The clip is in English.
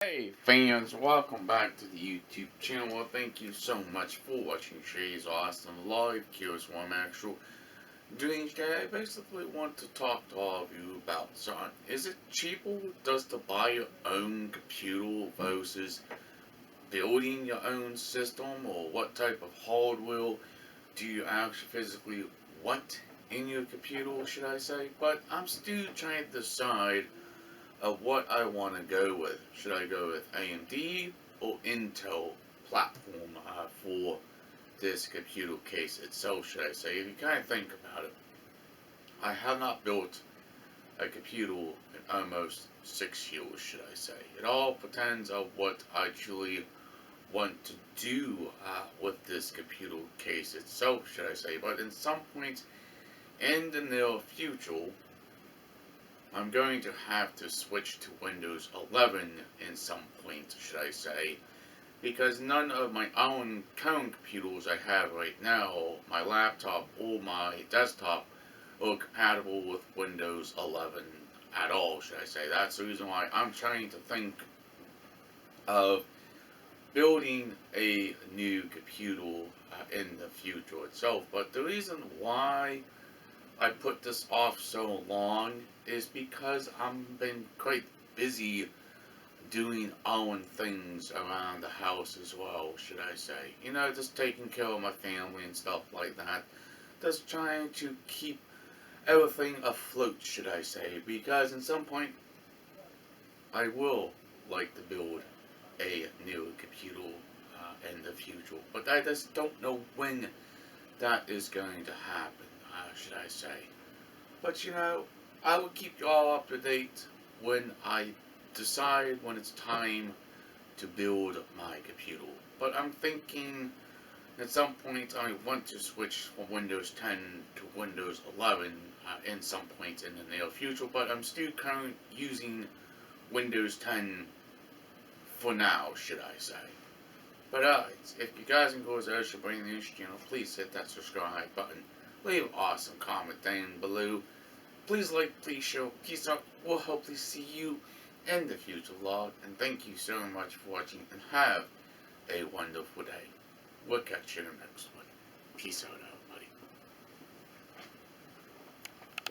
Hey fans, welcome back to the YouTube channel. Well, thank you so much for watching today's awesome live Here's what I'm actually doing today. I basically want to talk to all of you about something. Is it cheaper just to buy your own computer versus building your own system? Or what type of hardware do you actually physically want in your computer, should I say? But I'm still trying to decide of what I want to go with. Should I go with AMD or Intel platform for this computer case itself, should I say? If you kind of think about it, I have not built a computer in almost 6 years, should I say. It all depends on what I truly want to do with this computer case itself, should I say. But in some point in the near future, I'm going to have to switch to Windows 11 in some point, should I say, because none of my own current computers I have right now, my laptop or my desktop, are compatible with Windows 11 at all, should I say. That's the reason why I'm trying to think of building a new computer in the future itself. But the reason why I put this off so long is because I've been quite busy doing own things around the house as well, should I say. You know, just taking care of my family and stuff like that. Just trying to keep everything afloat, should I say. Because at some point, I will like to build a new computer in the future. But I just don't know when that is going to happen, should I say. But you know, I will keep you all up to date when I decide when it's time to build my computer. But I'm thinking at some point I want to switch from Windows 10 to Windows 11 in some point in the near future. But I'm still currently using Windows 10 for now, should I say. But if you guys enjoy the Ocean Brain News channel, please hit that subscribe button. Leave an awesome comment down below. Please like, please share, peace out. We'll hopefully see you in the future vlog. And thank you so much for watching and have a wonderful day. We'll catch you in the next one. Peace out.